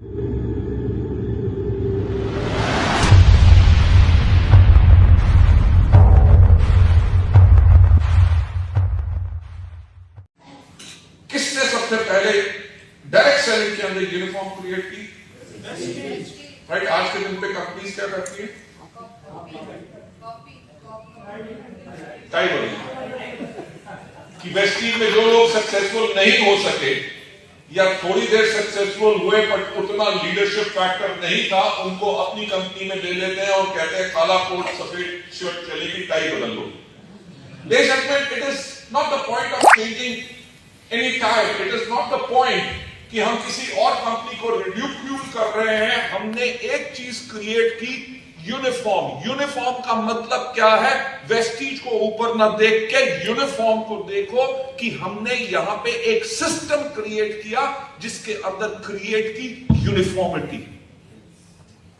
किसने सबसे पहले डायरेक्ट सेलिंग के अंदर यूनिफॉर्म क्रिएट की? राइट। आज के दिन पे कंपनीज क्या करती है? टाई बदलती कि वेस्टीज में जो लोग सक्सेसफुल नहीं हो सके या थोड़ी देर सक्सेसफुल हुए बट उतना लीडरशिप फैक्टर नहीं था, उनको अपनी कंपनी में ले लेते हैं और कहते हैं काला कोट सफेद शर्ट चलेगी, टाई बदल लो। It is not the point of changing any time, it is not the point कि हम किसी और कंपनी को रिड्यूक्यूल कर रहे हैं। हमने एक चीज क्रिएट की, यूनिफॉर्म। यूनिफॉर्म का मतलब क्या है? वेस्टीज को ऊपर ना देख के यूनिफॉर्म को देखो कि हमने यहां पे एक सिस्टम क्रिएट किया जिसके अंदर क्रिएट की यूनिफॉर्मिटी,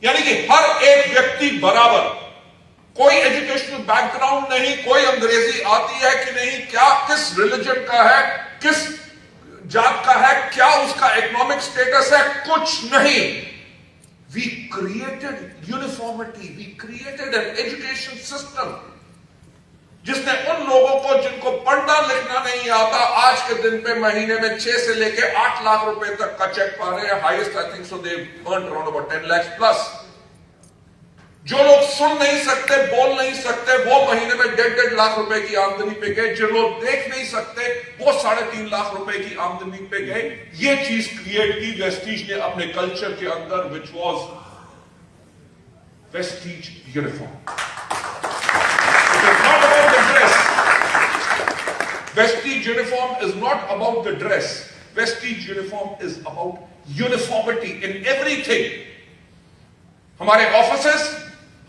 यानी कि हर एक व्यक्ति बराबर, कोई एजुकेशनल बैकग्राउंड नहीं, कोई अंग्रेजी आती है कि नहीं, क्या किस रिलीजन का है, किस जात का है, क्या उसका इकोनॉमिक स्टेटस है, कुछ नहीं। We created uniformity, we created an education system जिसने उन लोगों को जिनको पढ़ना लिखना नहीं आता, आज के दिन पे महीने में 6 से लेके 8 लाख रुपए तक का चेक पा रहे हैं। Highest I think so they earn around about 10 lakh plus. जो लोग सुन नहीं सकते, बोल नहीं सकते, वो महीने में 1.5 लाख रुपए की आमदनी पे गए। जो लोग देख नहीं सकते, वो 3.5 लाख रुपए की आमदनी पे गए। ये चीज क्रिएट की वेस्टीज ने अपने कल्चर के अंदर, which was Vestige uniform. It is not about the dress. Vestige uniform is not about the dress. Vestige uniform is about uniformity in everything. हमारे ऑफिसेस,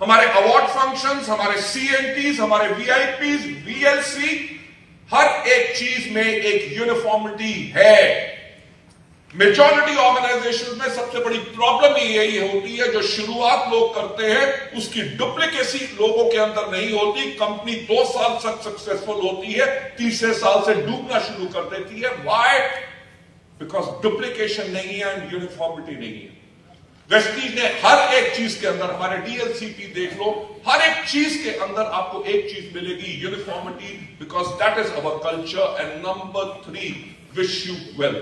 हमारे अवार्ड फंक्शंस, हमारे सीएनटीज, हमारे वीआईपीज, वीएलसी, हर एक चीज में एक यूनिफॉर्मिटी है। मेजॉरिटी ऑर्गेनाइजेशन में सबसे बड़ी प्रॉब्लम यही होती है, जो शुरुआत लोग करते हैं उसकी डुप्लीकेसी लोगों के अंदर नहीं होती। कंपनी 2 साल तक सक्सेसफुल होती है, तीसरे साल से डूबना शुरू कर देती है। व्हाई? बिकॉज डुप्लीकेशन नहीं है एंड यूनिफॉर्मिटी नहीं है। वेस्टीज ने हर एक चीज के अंदर, हमारे डीएलसीपी देख लो, हर एक चीज के अंदर आपको एक चीज मिलेगी, uniformity, because that is our culture. And number 3, wish you well.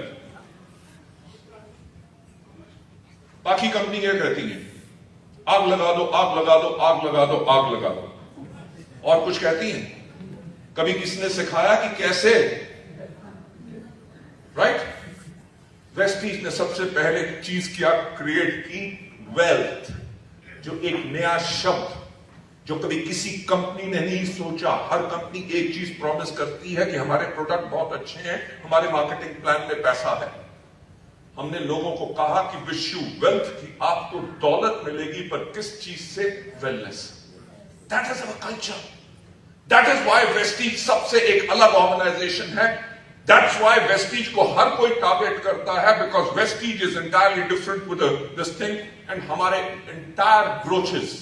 बाकी कंपनी क्या कहती है? आग लगा दो, आग लगा दो, आग लगा दो, आग लगा दो। और कुछ कहती है? कभी किसी ने सिखाया कि कैसे? राइट? वेस्टीज ने सबसे पहले चीज क्या क्रिएट की? वेल्थ। जो एक नया शब्द जो कभी किसी कंपनी ने नहीं सोचा। हर कंपनी एक चीज प्रॉमिस करती है कि हमारे प्रोडक्ट बहुत अच्छे हैं, हमारे मार्केटिंग प्लान में पैसा है। हमने लोगों को कहा कि विश यू वेल्थ, की आपको दौलत मिलेगी, पर किस चीज से? Wellness. That is our culture. That is why Vestige सबसे एक अलग ऑर्गेनाइजेशन है। That's why Vestige को हर कोई टारगेट करता है, because Vestige is entirely different with this thing, and हमारे entire ब्रोचेस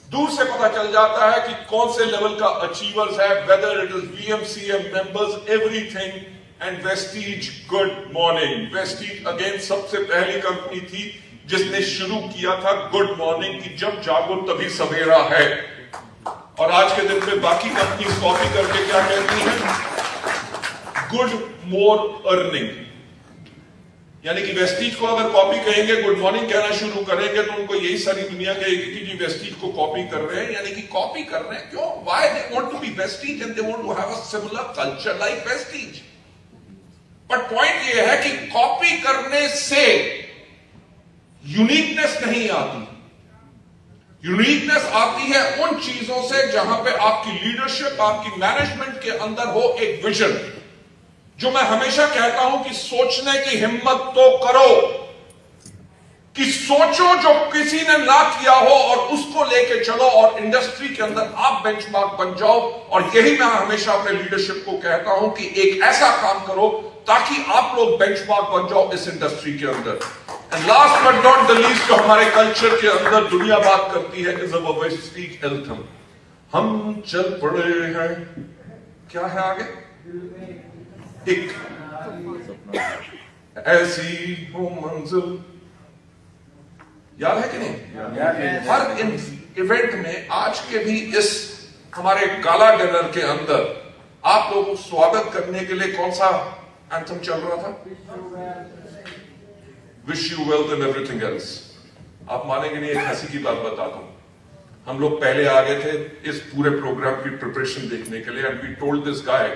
दूर से पता चल जाता है कि कौन से लेवल का अचीवर्स है, whether it is VMCM members, everything, and Vestige, good morning. Vestige again सबसे पहली कंपनी थी जिसने शुरू किया था गुड मॉर्निंग की, जब जागो तभी सवेरा है। और आज के दिन पे बाकी कंपनी कॉपी करके क्या कहती हैं? Good more earning. यानी कि वेस्टीज को अगर कॉपी कहेंगे, गुड मॉर्निंग कहना शुरू करेंगे, तो उनको यही सारी दुनिया कहेगी कि जी वेस्टीज को कॉपी कर रहे हैं। यानी कि कॉपी कर रहे हैं क्यों? Why? They want to be Vestige and they want to have a similar culture like Vestige. But point ये है कि कॉपी करने से यूनिकनेस नहीं आती। यूनिकनेस आती है उन चीजों से जहां पे आपकी लीडरशिप, आपकी मैनेजमेंट के अंदर हो एक विजन। जो मैं हमेशा कहता हूं कि सोचने की हिम्मत तो करो, कि सोचो जो किसी ने ना किया हो और उसको लेके चलो और इंडस्ट्री के अंदर आप बेंचमार्क बन जाओ। और यही मैं हमेशा अपने लीडरशिप को कहता हूं कि एक ऐसा काम करो ताकि आप लोग बेंचमार्क बन जाओ इस इंडस्ट्री के अंदर। And last but not the least, जो हमारे कल्चर के अंदर दुनिया बात करती है, इज अवर वेस्टीज एंथम। हम चल पड़े हैं, क्या है आगे? एक ऐसी हो मंजिल, याद है कि नहीं? हर इवेंट में आज के भी इस हमारे गाला डिनर के अंदर आप लोगों को स्वागत करने के लिए कौन सा एंथम चल रहा था? Wish you wealth and everything else. आप मानेंगे नहीं, एक हंसी की बात बताता हूं। हम लोग पहले आ गए थे इस पूरे प्रोग्राम की प्रिपरेशन देखने के लिए, and we told this guy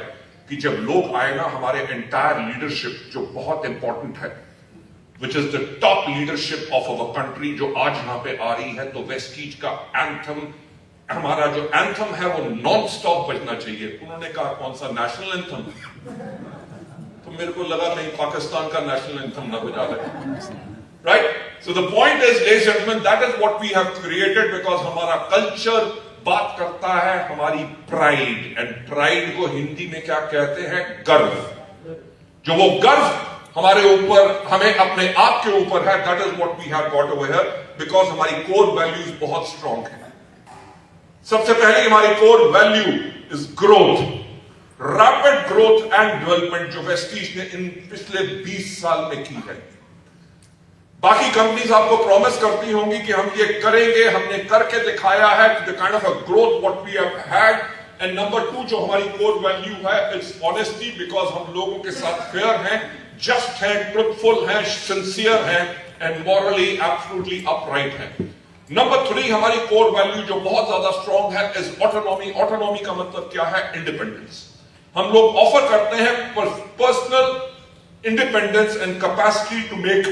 कि जब लोग आए ना, हमारे एंटायर लीडरशिप जो बहुत इंपॉर्टेंट है, which is the top leadership of our country, जो आज यहां पे आ रही है, तो वेस्टीज का एंथम, हमारा जो एंथम है वो नॉन स्टॉप बजना चाहिए। उन्होंने कहा कौन सा नेशनल एंथम? तो मेरे को लगा नहीं पाकिस्तान का नेशनल एंथम ना बजा रहे, right? So the point is, ladies and gentleman, that is what we have created, because हमारा कल्चर बात करता है हमारी प्राइड, एंड प्राइड को हिंदी में क्या कहते हैं? गर्व। जो वो गर्व हमारे ऊपर, हमें अपने आप के ऊपर है, that is what we have got over here, because हमारी कोर वैल्यूज बहुत स्ट्रांग है। सबसे पहले हमारी core value is growth, rapid growth and development, जो वेस्टीज ने इन पिछले 20 साल में की है। बाकी कंपनीज आपको प्रॉमिस करती होंगी कि हम ये करेंगे, हमने करके दिखाया है, the kind of a growth what we have had. And number 2 जो हमारी कोर वैल्यू है, इट्स ऑनेस्टी, बिकॉज हम लोगों के साथ फेयर हैं, जस्ट हैं, ट्रुथफुल हैं, सिंसियर हैं, एंड मॉरली एब्सोल्युटली अपराइट हैं। नंबर 3 हमारी कोर वैल्यू जो बहुत ज्यादा स्ट्रांग है, इज ऑटोनॉमी। ऑटोनॉमी का मतलब क्या है? इंडिपेंडेंस। हम लोग ऑफर करते हैं personal independence and capacity to make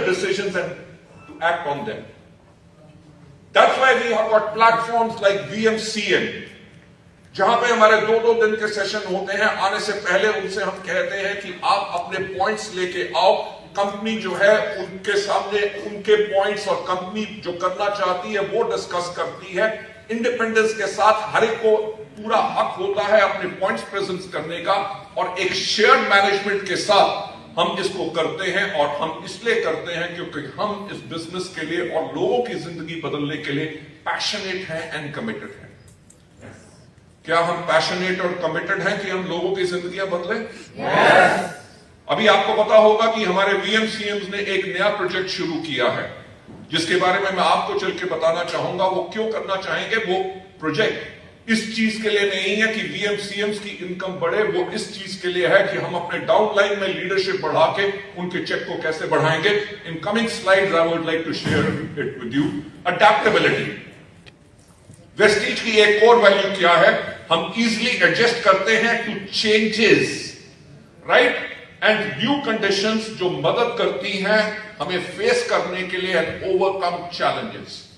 decisions and to act on them. That's why we have got platforms like VMCM, जहां पे हमारे 2-2 दिन के सेशन होते हैं। आने से पहले उनसे हम कहते हैं कि आप अपने पॉइंट्स लेके आओ, कंपनी जो है उनके सामने उनके पॉइंट्स और कंपनी जो करना चाहती है वो डिस्कस करती है। इंडिपेंडेंस के साथ हर एक को पूरा हक होता है अपने पॉइंट्स प्रेजेंट करने का, और एक शेयर्ड मैनेजमेंट के साथ हम इसको करते हैं। और हम इसलिए करते हैं क्योंकि हम इस बिजनेस के लिए और लोगों की जिंदगी बदलने के लिए पैशनेट हैं एंड कमिटेड हैं। क्या हम पैशनेट और कमिटेड हैं कि हम लोगों की जिंदगियां बदलें? अभी आपको पता होगा कि हमारे VMCMs ने एक नया प्रोजेक्ट शुरू किया है, जिसके बारे में मैं आपको चल के बताना चाहूंगा। वो क्यों करना चाहेंगे? वो प्रोजेक्ट इस चीज के लिए नहीं है कि VMCMs की इनकम बढ़े, वो इस चीज के लिए है कि हम अपने डाउनलाइन में लीडरशिप बढ़ा के उनके चेक को कैसे बढ़ाएंगे। In coming slides I would like to share it with you. Adaptability, Vestige की एक कोर वैल्यू क्या है? हम इजीली एडजस्ट करते हैं to changes, right, and new conditions, जो मदद करती हैं हमें फेस करने के लिए एंड ओवरकम चैलेंजेस।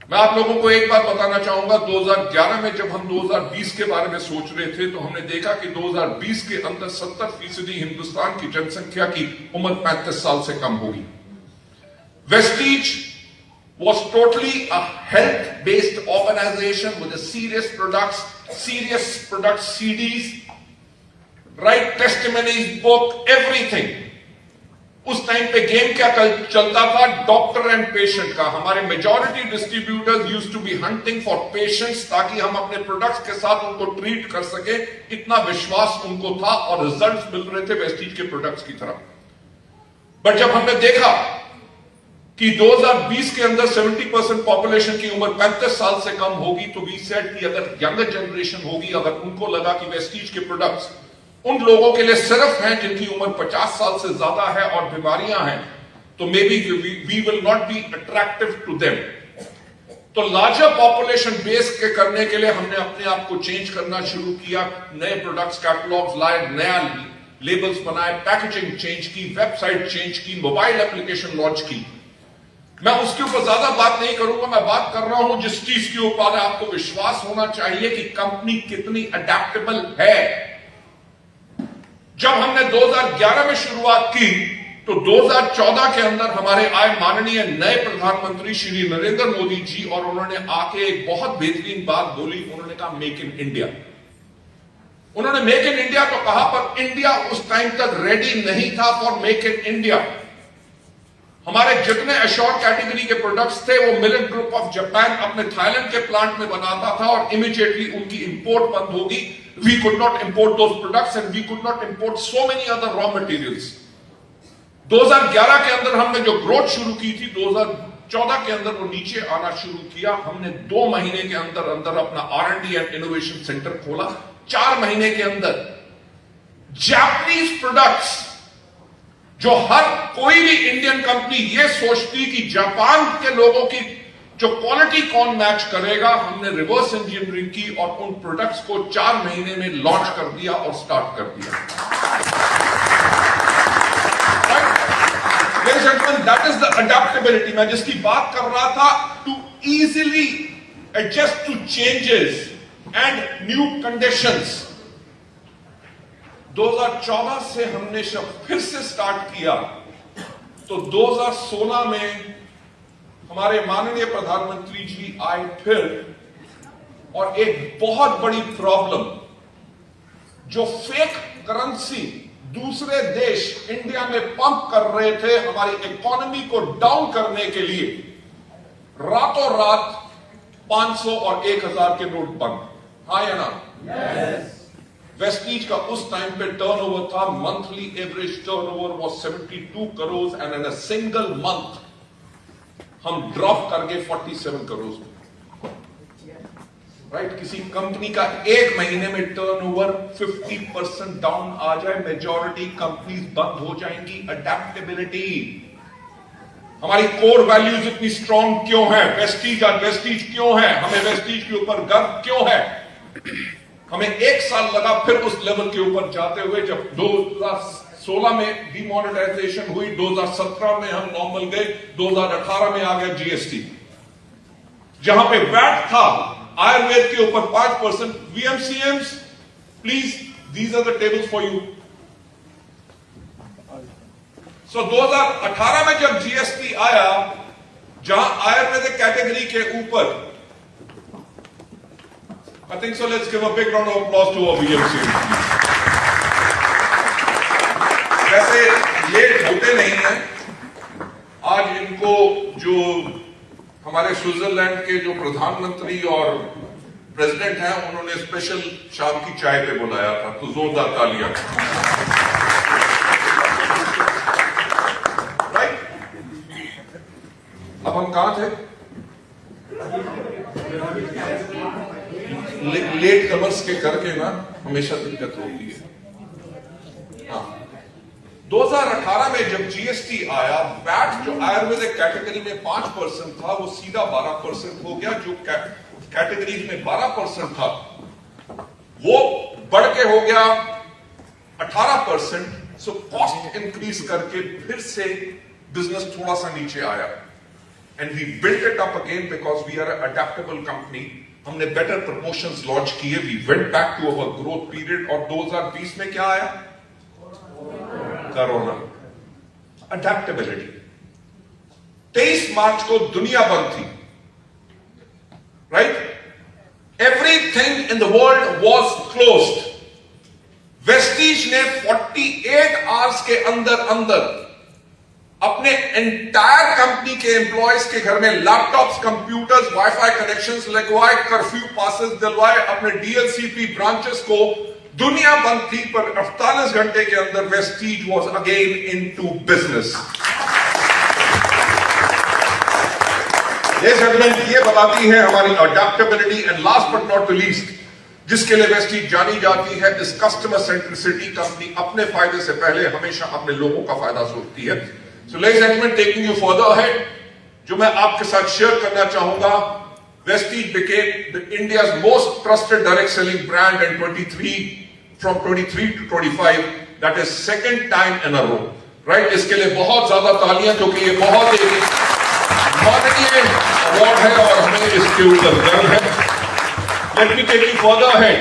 मैं आप लोगों को एक बात बताना चाहूंगा, 2011 में जब हम 2020 के बारे में सोच रहे थे, तो हमने देखा कि 2020 के अंदर 70% हिंदुस्तान की जनसंख्या की उम्र 35 साल से कम होगी। Vestige was totally a health-based organization with a serious product CDs, right, testimonies, book, everything. उस टाइम पे गेम क्या चलता था? डॉक्टर एंड पेशेंट का। हमारे majority distributors used to be hunting for patients, ताकि हम अपने प्रोडक्ट्स के साथ उनको ट्रीट कर सके। इतना विश्वास उनको था और रिजल्ट्स मिल रहे थे वेस्टीज के प्रोडक्ट्स की तरफ। बट जब हमने देखा कि 2020 के अंदर 70% पॉपुलेशन की उम्र 35 साल से कम होगी, तो वी सेड कि अगर यंगर जनरेशन होगी, अगर उनको लगा कि वेस्टीज के प्रोडक्ट्स उन लोगों के लिए सिर्फ हैं जिनकी उम्र 50 साल से ज्यादा है और बीमारियां हैं, तो maybe we will not be attractive to them. तो लार्जर पॉपुलेशन बेस के करने के लिए हमने अपने आप को चेंज करना शुरू किया। नए प्रोडक्ट्स कैटलॉग्स लाए, नया लेबल्स बनाए, पैकेजिंग चेंज की, वेबसाइट चेंज की, मोबाइल एप्लीकेशन लॉन्च की। मैं उसके ऊपर ज्यादा बात नहीं करूंगा, मैं बात कर रहा हूं जिस चीज के ऊपर आपको विश्वास होना चाहिए कि कंपनी कितनी अडेप्टेबल है। जब हमने 2011 में शुरुआत की, तो 2014 के अंदर हमारे आए माननीय नए प्रधानमंत्री श्री नरेंद्र मोदी जी, और उन्होंने आके एक बहुत बेहतरीन बात बोली। उन्होंने कहा मेक इन इंडिया। उन्होंने मेक इन इंडिया तो कहा, पर इंडिया उस टाइम तक रेडी नहीं था फॉर मेक इन इंडिया। हमारे जितने एश्योर कैटेगरी के प्रोडक्ट्स थे वो मिलेट ग्रुप ऑफ जापान अपने थाईलैंड के प्लांट में बनाता था और इमीडिएटली उनकी इंपोर्ट बंद होगी. We could not import those products and we could not import so many other raw materials. 2011 के अंदर हमने जो ग्रोथ शुरू की थी, 2014 के अंदर वो नीचे आना शुरू किया. हमने 2 महीने के अंदर अंदर अपना R&D एंड इनोवेशन सेंटर खोला. 4 महीने के अंदर जापानीज प्रोडक्ट्स, जो हर कोई भी इंडियन कंपनी ये सोचती कि जापान के लोगों की जो क्वालिटी कौन मैच करेगा, हमने रिवर्स इंजीनियरिंग की और उन प्रोडक्ट्स को 4 महीने में लॉन्च कर दिया और स्टार्ट कर दिया. Ladies and gentlemen, that is the adaptability. मैं जिसकी बात कर रहा था, to easily adjust to changes and new conditions. 2014 से हमने फिर से स्टार्ट किया तो 2016 में हमारे माननीय प्रधानमंत्री जी आए फिर, और एक बहुत बड़ी प्रॉब्लम, जो फेक करेंसी दूसरे देश इंडिया में पंप कर रहे थे हमारी इकोनॉमी को डाउन करने के लिए, रातों रात 500 और 1000 के नोट बंद. हाँ या ना? yes. वेस्टीज का उस टाइम पे टर्नओवर था, monthly average turnover was 72 crore and in a single month हम ड्रॉप कर गए 47 करोड़ में. राइट? किसी कंपनी का एक महीने में टर्नओवर 50% डाउन आ जाए, मेजॉरिटी कंपनीज बंद हो जाएंगी. अडेप्टेबिलिटी. हमारी कोर वैल्यूज इतनी स्ट्रॉन्ग क्यों है? वेस्टीज आज वेस्टीज क्यों है? हमें वेस्टीज के ऊपर गर्व क्यों है? हमें 1 साल लगा फिर उस लेवल के ऊपर जाते हुए. जब 2016 में डिमोनेटाइजेशन हुई, 2017 में हम नॉर्मल गए, 2018 में आ गया जीएसटी, जहां पे वैट था आयुर्वेद के ऊपर 5%. VMCMs, please, these are the tables for you. So 2018 में जब जीएसटी आया, जहां आयुर्वेदिक कैटेगरी के ऊपर, I think so. Let's give a big round of applause to our VMC. वैसे लेट होते नहीं हैं. आज इनको जो हमारे स्विट्जरलैंड के जो प्रधानमंत्री और प्रेसिडेंट हैं, उन्होंने स्पेशल शाम की चाय पे बुलाया था, तो जोरदार तालियां. राइट? अब हम कहां थे? लेट कमर्स के करके ना हमेशा दिक्कत होती है. हाँ, 2018 में जब जीएसटी आया, वैट जो आयुर्वेदिक कैटेगरी में 5% था वो सीधा 12% हो गया. जो कैटेगरीज में 12% था वो बढ़ के हो गया 18%. सो कॉस्ट इंक्रीज करके फिर से बिजनेस थोड़ा सा नीचे आया. And we built it up again because we are a adaptable company. हमने बेटर प्रमोशंस लॉन्च किए. We went back to our growth period. और 2020 में क्या आया? कोरोना. अडेप्टेबिलिटी. 23 मार्च को दुनिया बंद थी. Right? Everything in the world was closed. Vestige ने 48 आवर्स के अंदर अंदर अपने एंटायर कंपनी के एम्प्लॉयज के घर में लैपटॉप्स, कंप्यूटर्स, वाईफाई कनेक्शंस लगवाए, कर्फ्यू पासेस दिलवाए. अपने डीएलसीपी ब्रांचेस को, दुनिया बंद थी, पर 48 घंटे के अंदर Vestige was again into business. ये बताती है हमारी adaptability. And last but not the least, जिसके लिए वेस्टीज जानी जाती है, इस कस्टमर सेंट्रिसिटी. कंपनी अपने फायदे से पहले हमेशा अपने लोगों का फायदा सोचती है. So, ladies and gentlemen, taking you further ahead, जो मैं आपके साथ शेयर करना चाहूंगा, Vestige became India's most trusted direct selling brand in 23 to 25. That is second time in a row. Right? इसके लिए बहुत ज्यादा तालियां, क्योंकि ये बहुत एक माननीय अवार्ड है और हमें इसके ऊपर गर्व है. Let me take you further ahead.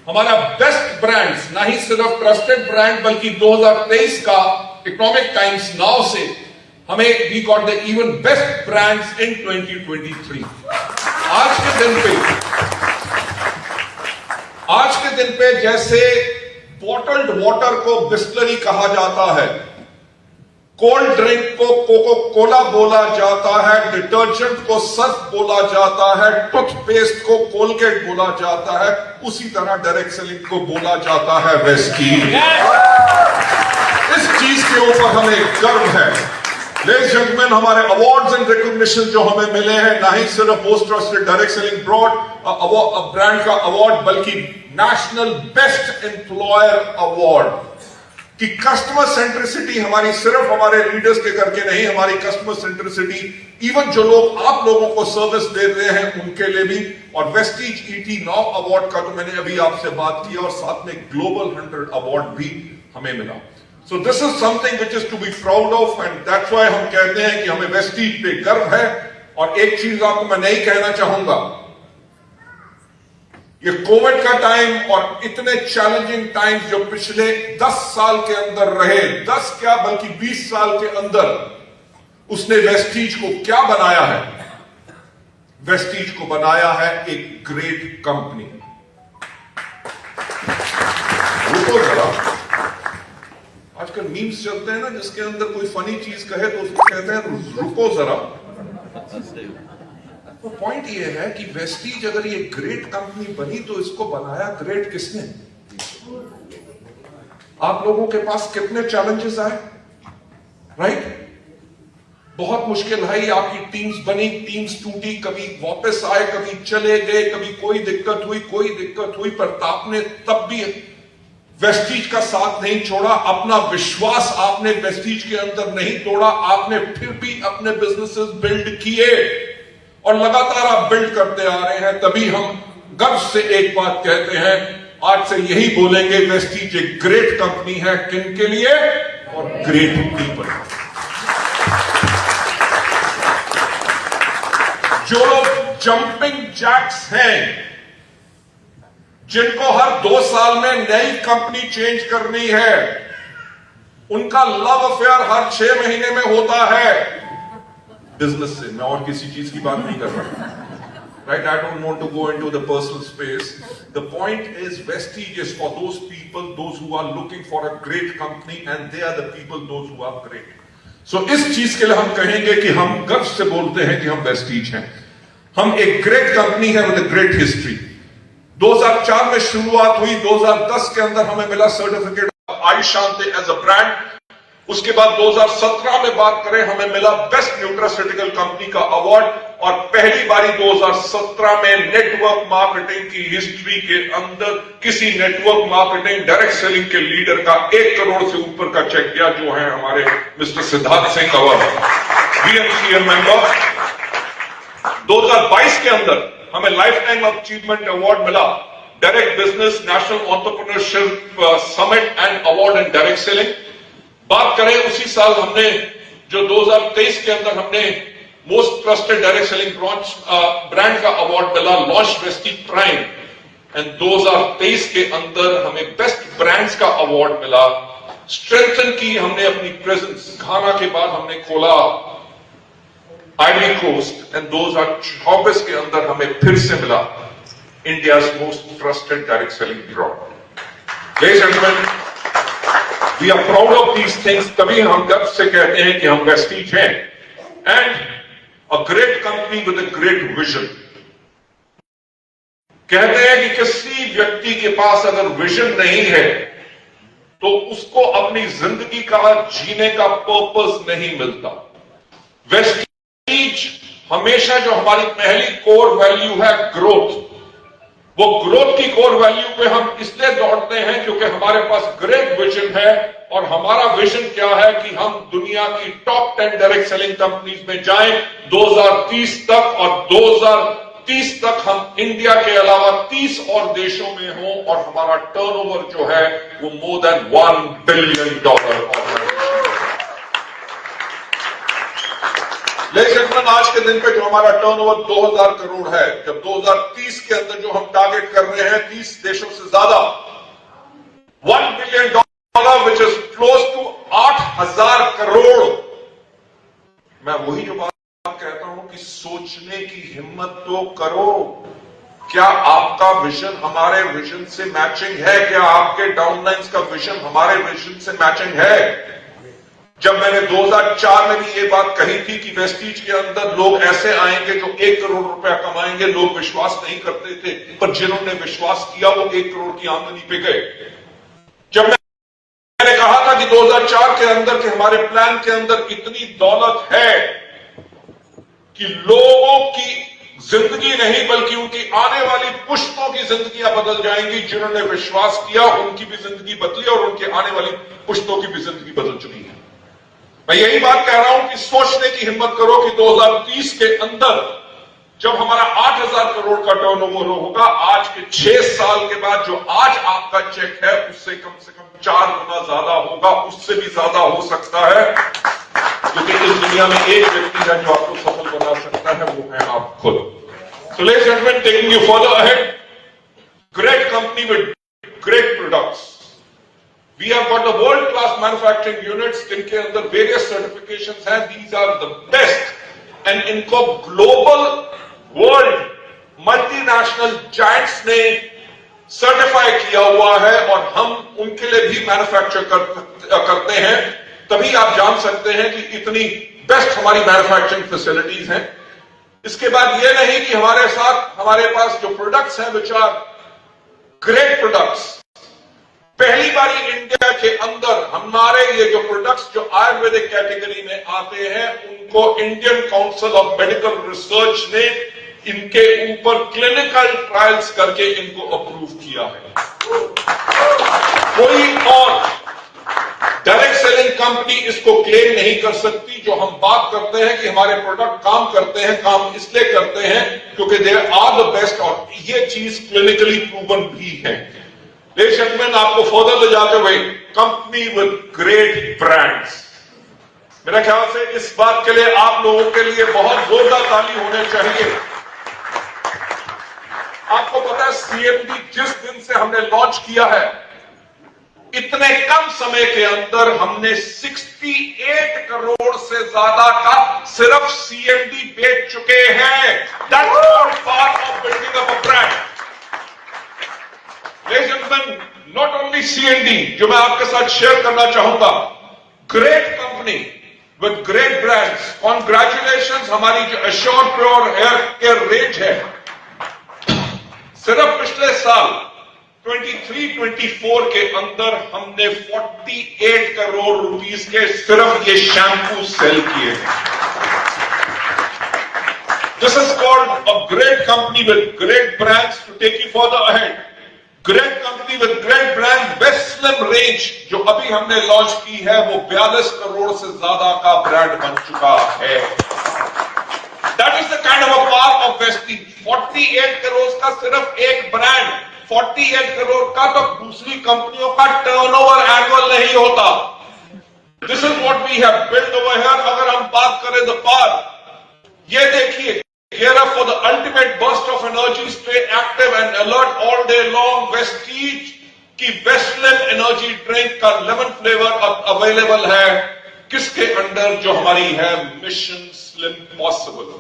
हमारा बेस्ट ब्रांड्स, ना ही सिर्फ ट्रस्टेड ब्रांड, बल्कि 2023 का इकोनॉमिक टाइम्स नाउ से हमें we got the even best brands in 2023. आज के दिन पे जैसे बॉटल्ड वाटर को बिस्लरी कहा जाता है, कोल्ड ड्रिंक को कोको कोला बोला जाता है, डिटर्जेंट को सर्फ बोला जाता है, टूथपेस्ट को कोलगेट बोला जाता है, उसी तरह डायरेक्ट सेलिंग को बोला जाता है वेस्टीज। इस चीज के ऊपर हमें गर्व है। लेडीज एंड जेंटलमैन, हमारे अवार्ड्स एंड रिकॉग्निशन जो हमें मिले हैं, ना ही सिर्फ most trusted direct selling brand का अवार्ड, बल्कि नेशनल बेस्ट एम्प्लॉयर अवार्ड कि कस्टमर सेंट्रिसिटी हमारी सिर्फ हमारे लीडर्स के करके नहीं, हमारी कस्टमर सेंट्रिसिटी इवन जो लोग आप लोगों को सर्विस दे रहे हैं उनके लिए भी। और वेस्टीज ET Now अवार्ड का तो मैंने अभी आपसे बात की, और साथ में ग्लोबल 100 अवार्ड भी हमें मिला। So this is something which is to be proud of, and that's why हम कहते हैं कि हमें वेस्टीज पे गर्व है। और एक चीज आपको मैं नहीं कहना चाहूंगा, ये कोविड का टाइम और इतने चैलेंजिंग टाइम्स जो पिछले 10 साल के अंदर रहे, 10 क्या बल्कि 20 साल के अंदर, उसने वेस्टीज को क्या बनाया है? वेस्टीज को बनाया है एक ग्रेट कंपनी। रुको जरा, आजकल मीम्स चलते हैं ना, जिसके अंदर कोई फनी चीज कहे तो उसको कहते हैं रुको जरा। तो पॉइंट ये है कि वेस्टीज अगर ये ग्रेट कंपनी बनी तो इसको बनाया ग्रेट किसने? आप लोगों के पास कितने चैलेंजेस आए, राइट? बहुत मुश्किल है, आपकी टीम्स बनी, टीम्स टूटी, कभी वापस आए, कभी चले गए, कभी कोई दिक्कत हुई, पर आपने तब भी वेस्टीज का साथ नहीं छोड़ा, अपना विश्वास आपने वेस्टीज के अंदर नहीं तोड़ा, आपने फिर भी अपने बिजनेसेस बिल्ड किए और लगातार आप बिल्ड करते आ रहे हैं। तभी हम गर्व से एक बात कहते हैं, आज से यही बोलेंगे, वेस्टीज एक ग्रेट कंपनी है। किन के लिए? और ग्रेट पीपल। जो लोग जंपिंग जैक्स हैं, जिनको हर 2 साल में नई कंपनी चेंज करनी है, उनका लव अफेयर हर 6 महीने में होता है बिजनेस से। मैं और किसी चीज की बात नहीं कर रहा, right? I don't want to go into the personal space. The point is Vestige is for those people, those who are looking for a great company, and they are the people those who are great. So इस चीज के लिए हम कहेंगे कि हम गर्व से बोलते हैं कि हम वेस्टीज हैं। हम एक ग्रेट कंपनी है विद अ ग्रेट हिस्ट्री। 2004 में शुरुआत हुई, 2010 के अंदर हमें मिला सर्टिफिकेट आयुशांति एज अ ब्रांड। उसके बाद 2017 में बात करें, हमें मिला बेस्ट न्यूट्रास्यूटिकल कंपनी का अवार्ड। और पहली बारी 2017 में नेटवर्क मार्केटिंग की हिस्ट्री के अंदर किसी नेटवर्क मार्केटिंग डायरेक्ट सेलिंग के लीडर का 1 करोड़ से ऊपर का चेक गया, जो है हमारे mister Siddharth Singh Kanwar, VMCM member. 2022 के अंदर हमें लाइफ टाइम अचीवमेंट अवार्ड मिला, direct business national entrepreneurship summit and award in direct selling. बात करें उसी साल हमने जो 2023 के अंदर हमने most trusted direct selling brand का अवार्ड मिला, लॉन्च वेस्टीज प्राइम। एंड 2023 के अंदर हमें बेस्ट ब्रांड्स का अवार्ड मिला। स्ट्रेंथन की हमने अपनी प्रेजेंस, घाना के बाद हमने खोला आइवरी कोस्ट, एंड 2024 के अंदर हमें फिर से मिला India's most trusted direct selling brand. Ladies and gentleman, we are proud of these things. तभी हम गर्व से कहते हैं कि हम वेस्टीज हैं, and a great company with a great vision. कहते हैं कि किसी व्यक्ति के पास अगर विजन नहीं है तो उसको अपनी जिंदगी का जीने का पर्पस नहीं मिलता। वेस्टीज हमेशा जो हमारी पहली कोर वैल्यू है ग्रोथ, वो ग्रोथ की कोर वैल्यू पे हम इसलिए दौड़ते हैं क्योंकि हमारे पास ग्रेट विजन है। और हमारा विजन क्या है कि हम दुनिया की टॉप 10 डायरेक्ट सेलिंग कंपनीज में जाएं 2030 तक, और 2030 तक हम इंडिया के अलावा 30 और देशों में हों, और हमारा टर्नओवर जो है वो मोर देन $1 बिलियन। लेकिन आज के दिन पे जो हमारा टर्नओवर 2000 करोड़ है, जब 2030 के अंदर जो हम टारगेट कर रहे हैं 30 देशों से ज्यादा, $1 billion, which is close to 8000 crore. मैं वही जो बात कहता हूं कि सोचने की हिम्मत तो करो। क्या आपका विजन हमारे विजन से मैचिंग है? क्या आपके डाउनलाइंस का विजन हमारे विजन से मैचिंग है? जब मैंने 2004 में भी ये बात कही थी कि वेस्टीज के अंदर लोग ऐसे आएंगे जो 1 करोड़ रुपया कमाएंगे, लोग विश्वास नहीं करते थे, पर जिन्होंने विश्वास किया वो 1 करोड़ की आमदनी पे गए। जब मैंने कहा था कि 2004 के अंदर के हमारे प्लान के अंदर इतनी दौलत है कि लोगों की जिंदगी नहीं बल्कि उनकी आने वाली पुश्तों की जिंदगियां बदल जाएंगी, जिन्होंने विश्वास किया उनकी भी जिंदगी बदली और उनके आने वाली पुश्तों की भी जिंदगी बदल चुकी है। मैं यही बात कह रहा हूं कि सोचने की हिम्मत करो कि 2030 के अंदर जब हमारा 8,000 करोड़ का टर्नओवर होगा, आज के 6 साल के बाद जो आज आपका चेक है उससे कम से कम 4 गुना ज्यादा होगा, उससे भी ज्यादा हो सकता है, क्योंकि इस दुनिया में एक व्यक्ति है जो आपको सफल बना सकता है, वो है आप खुद। So ladies and gentlemen, taking you further ahead, great company with great products. We have got the world-class manufacturing units जिनके अंदर various certifications हैं. These are the best, and इनको global world multinational giants ने certify किया हुआ है और हम उनके लिए भी manufacture करते हैं. तभी आप जान सकते हैं कि इतनी बेस्ट हमारी मैन्युफैक्चरिंग फैसिलिटीज हैं। इसके बाद यह नहीं कि हमारे साथ हमारे पास जो प्रोडक्ट्स हैं विच आर ग्रेट प्रोडक्ट्स, पहली बारी इंडिया के अंदर हमारे ये जो प्रोडक्ट्स जो आयुर्वेदिक कैटेगरी में आते हैं उनको Indian council of medical research ने इनके ऊपर क्लिनिकल ट्रायल्स करके इनको अप्रूव किया है। कोई और डायरेक्ट सेलिंग कंपनी इसको क्लेम नहीं कर सकती। जो हम बात करते हैं कि हमारे प्रोडक्ट काम करते हैं, काम इसलिए करते हैं क्योंकि दे आर द बेस्ट, और ये चीज क्लिनिकली प्रूवन भी है। लेडीज एंड जेंटलमैन, आपको फर्दर ले जाते हुए कंपनी विद ग्रेट ब्रांड्स, मेरा ख्याल से इस बात के लिए आप लोगों के लिए बहुत जोरदार ताली होने चाहिए। आपको पता है सीएमडी जिस दिन से हमने लॉन्च किया है, इतने कम समय के अंदर हमने 68 करोड़ से ज्यादा का सिर्फ सीएमडी बेच चुके हैं। That's all part of building up a brand. Ladies and gentlemen, not only CND, जो मैं आपके साथ शेयर करना चाहूंगा, great company with great brands. Congratulations, हमारी जो Assure Pure Hair Care range है, सिर्फ पिछले साल 23-24 के अंदर हमने 48 करोड़ रुपीस के सिर्फ ये शैम्पू सेल किए हैं। This is called a great company with great brands. To take you further ahead, great company with great brand, Best Slim range जो अभी हमने लॉन्च की है वो 42 करोड़ से ज्यादा का ब्रांड बन चुका है। That is the kind of a power of Vestige. 48 crore का सिर्फ एक ब्रांड, 48 करोड़ का तो दूसरी कंपनियों का टर्नओवर एनुअल नहीं होता। This is what we have build over here. अगर हम बात करें द पार, ये देखिए, gear up for the ultimate burst of energy, stay active and alert all day long. Vestige की Best Slim एनर्जी ड्रिंक का लेमन फ्लेवर अब available है, किसके अंडर, जो हमारी है mission slim possible.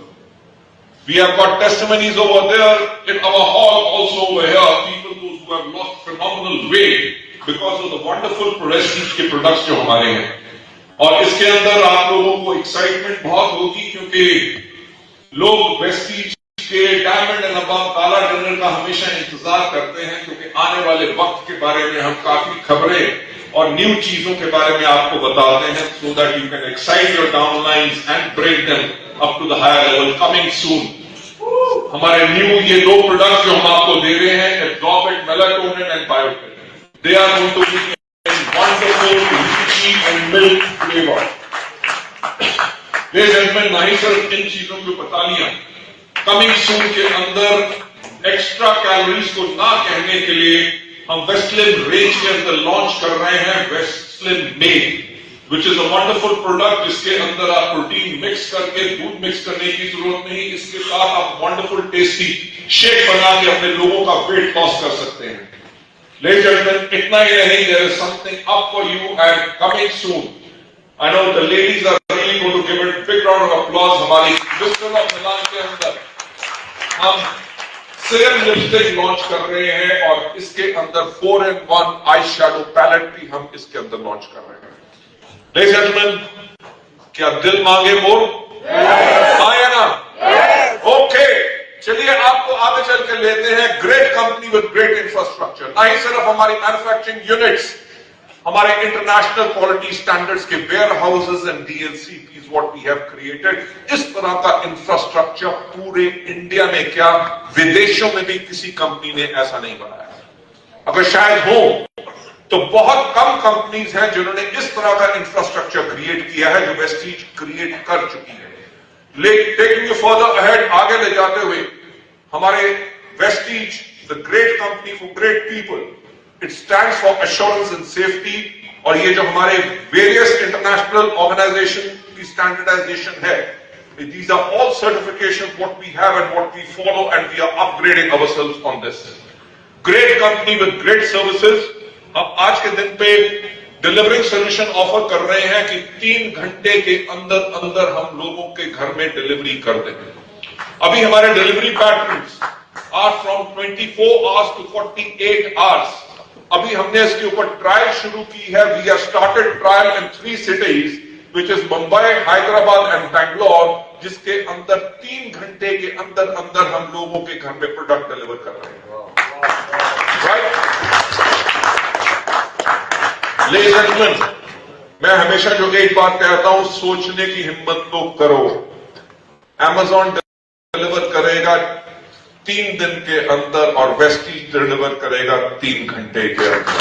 We have got testimonies over there in our hall, also over here, people who have lost phenomenal weight because of the wonderful Prestige के products जो हमारे हैं। और इसके अंदर आप लोगों को एक्साइटमेंट बहुत होगी क्योंकि लोग Prestige के डायमंड एंड अबव काला डिनर का हमेशा इंतजार करते हैं, क्योंकि आने वाले वक्त के बारे में हम काफी खबरें और न्यू चीजों के बारे में आपको बताते हैं, so that you can excite your downlines and bring them up to the higher level coming soon। हमारे न्यू ये दो प्रोडक्ट जो हम आपको दे रहे हैं, absorbent melatonin and biotin, they are going to be in wonderful lychee and milk flavour. Ladies and gentleman, नहीं सिर्फ इन चीजों को बता लिया, कमिंग सून के अंदर एक्स्ट्रा कैलोरीज को ना कहने के लिए हम वेस्ट स्लिम रेंज के अंदर लॉन्च कर रहे हैं वेस्ट स्लिम मेड, which is a wonderful product, जिसके अंदर आप प्रोटीन मिक्स करके, दूध मिक्स करने की जरूरत नहीं, इसके साथ आप वंडरफुल टेस्टी शेक बना के अपने लोगों का वेट लॉस कर सकते हैं। लेडीज एंड जेंटलमैन, इतना ही नहीं, there is something up for you and coming soon. I know the ladies are really going to give it big round of applause. हमारी क्रिस्टल ऑफ मिलान के अंदर हम सेम लिपस्टिक लॉन्च कर रहे हैं और इसके अंदर 4-in-1 आई शैडो पैलेट भी हम इसके अंदर लॉन्च कर रहे हैं। Ladies and gentlemen, क्या दिल मांगे मोर? आया ना? ओके, चलिए आपको आगे चल के लेते हैं great company with great infrastructure. ना ही सिर्फ हमारी मैन्युफैक्चरिंग यूनिट्स, हमारे इंटरनेशनल क्वालिटी स्टैंडर्ड्स के warehouses and DLCPs what we have created, इस तरह का इंफ्रास्ट्रक्चर पूरे इंडिया में क्या विदेशों में भी किसी कंपनी ने ऐसा नहीं बनाया। अगर शायद हो तो बहुत कम कंपनीज हैं जिन्होंने इस तरह का इंफ्रास्ट्रक्चर क्रिएट किया है जो वेस्टीज क्रिएट कर चुकी है। टेकिंग यू फर्दर अहेड, आगे ले जाते हुए, हमारे Vestige the great company for great people, it stands for assurance and safety. और ये जो हमारे वेरियस इंटरनेशनल ऑर्गेनाइजेशन की स्टैंडर्डाइजेशन है, these are all certifications what we have and what we follow, and we are upgrading ourselves on this. Great company with great services. अब आज के दिन पे डिलीवरिंग सोल्यूशन ऑफर कर रहे हैं कि 3 घंटे के अंदर अंदर हम लोगों के घर में डिलीवरी कर देंगे। अभी हमारे delivery patterns are from 24 hours to 48 hours. अभी हमने इसके ऊपर ट्रायल शुरू की है। We have started trial in 3 cities which is Mumbai, Hyderabad and Bangalore, जिसके अंदर 3 घंटे के अंदर अंदर हम लोगों के घर में प्रोडक्ट डिलीवर कर रहे हैं। राइट? लेडीज एंड जेंटलमैन, मैं हमेशा जो एक बात कहता हूं, सोचने की हिम्मत तो करो। Amazon डिलीवर करेगा 3 दिन के अंदर और वेस्टीज डिलीवर करेगा 3 घंटे के अंदर।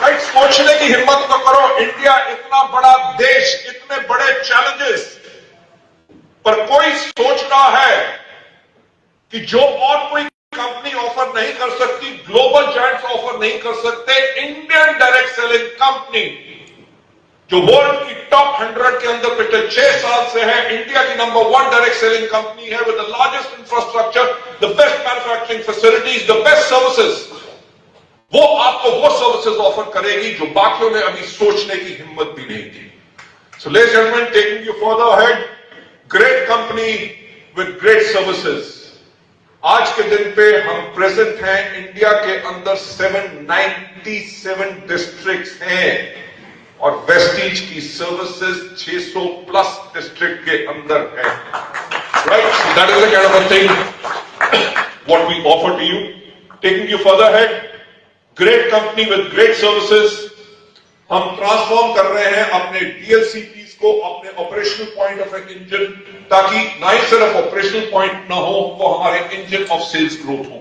राइट? सोचने की हिम्मत तो करो। इंडिया इतना बड़ा देश, इतने बड़े चैलेंजेस, पर कोई सोच रहा है कि जो और कोई कंपनी ऑफर नहीं कर सकती, ग्लोबल जायंट्स ऑफर नहीं कर सकते, इंडियन डायरेक्ट सेलिंग कंपनी जो वर्ल्ड की टॉप 100 के अंदर पिछले 6 साल से है, इंडिया की नंबर 1 डायरेक्ट सेलिंग कंपनी है with the largest infrastructure, the best manufacturing facilities, the best services, वो आपको वो सर्विसेज ऑफर करेगी जो बाकियों ने अभी सोचने की हिम्मत भी नहीं की। So ladies and gentleman, taking you further ahead, great company with great services. आज के दिन पे हम प्रेजेंट हैं इंडिया के अंदर 797 डिस्ट्रिक्ट्स हैं और वेस्टीज की सर्विसेज 600 प्लस डिस्ट्रिक्ट के अंदर है। Right? That is the kind of a thing what we offer to you. Taking you further head, great company with great services. हम ट्रांसफॉर्म कर रहे हैं अपने डीएलसीपीज को अपने ऑपरेशनल पॉइंट ऑफ इंजन, ताकि ना ही सिर्फ ऑपरेशनल पॉइंट ना हो, वो हमारे इंजन ऑफ सेल्स ग्रोथ हो।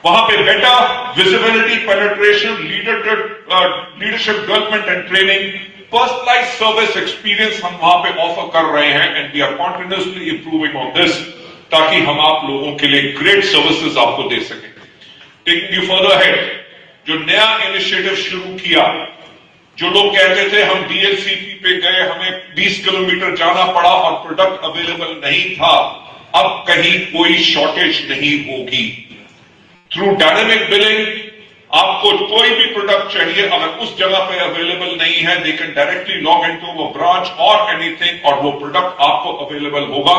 वहां पे better visibility, penetration, leadership development and training, personalized service experience हम वहां पे ऑफर कर रहे हैं, and we are continuously improving on this, ताकि हम आप लोगों के लिए ग्रेट सर्विसेज आपको दे सकें। टेकिंग यू फर्दर हेड, जो नया इनिशिएटिव शुरू किया, जो लोग कहते थे हम डीएलसीपी पे गए, हमें 20 किलोमीटर जाना पड़ा और प्रोडक्ट अवेलेबल नहीं था, अब कहीं कोई शॉर्टेज नहीं होगी। थ्रू डायनेमिक बिलिंग, आपको कोई भी प्रोडक्ट चाहिए, अगर उस जगह पे अवेलेबल नहीं है, they can directly log into वो ब्रांच और एनीथिंग, और वो प्रोडक्ट आपको अवेलेबल होगा।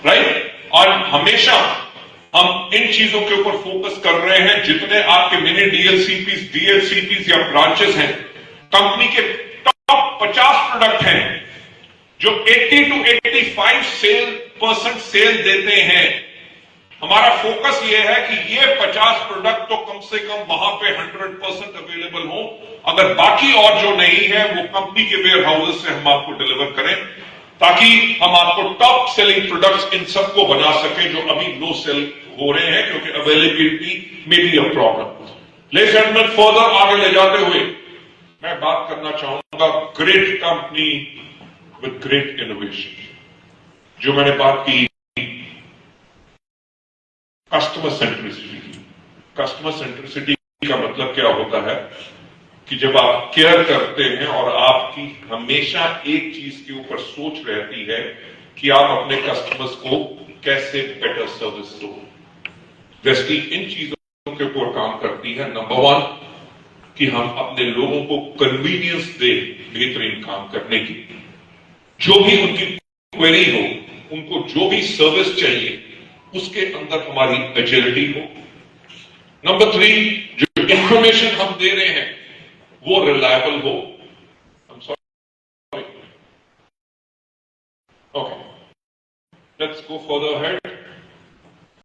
राइट? और हमेशा हम इन चीजों के ऊपर फोकस कर रहे हैं। जितने आपके मिनी डीएलसीपीज या ब्रांचेस हैं, कंपनी के टॉप 50 प्रोडक्ट हैं जो 80 to 85% सेल देते हैं। हमारा फोकस यह है कि ये 50 प्रोडक्ट तो कम से कम वहां पे 100% अवेलेबल हो। अगर बाकी और जो नहीं है वो कंपनी के वेयर हाउसेज से हम आपको डिलीवर करें, ताकि हम आपको टॉप सेलिंग प्रोडक्ट्स इन सबको बना सकें जो अभी लो सेल हो रहे हैं, क्योंकि अवेलेबिलिटी में भी a problem. Ladies and gentleman, further आगे ले जाते हुए मैं बात करना चाहूंगा great company with great innovation. जो मैंने बात की कस्टमर सेंट्रिसिटी की, कस्टमर सेंट्रिसिटी का मतलब क्या होता है कि जब आप केयर करते हैं और आपकी हमेशा एक चीज के ऊपर सोच रहती है कि आप अपने कस्टमर्स को कैसे बेटर सर्विस दो। वेस्टीज इन चीजों के ऊपर काम करती है। नंबर 1 कि हम अपने लोगों को कन्वीनियंस दे बेहतरीन काम करने की, जो भी उनकी क्वेरी हो, उनको जो भी सर्विस चाहिए उसके अंदर हमारी एजिलिटी हो। नंबर 3, जो इंफॉर्मेशन हम दे रहे हैं वो रिलायबल हो। I'm sorry. Okay. Let's go further ahead.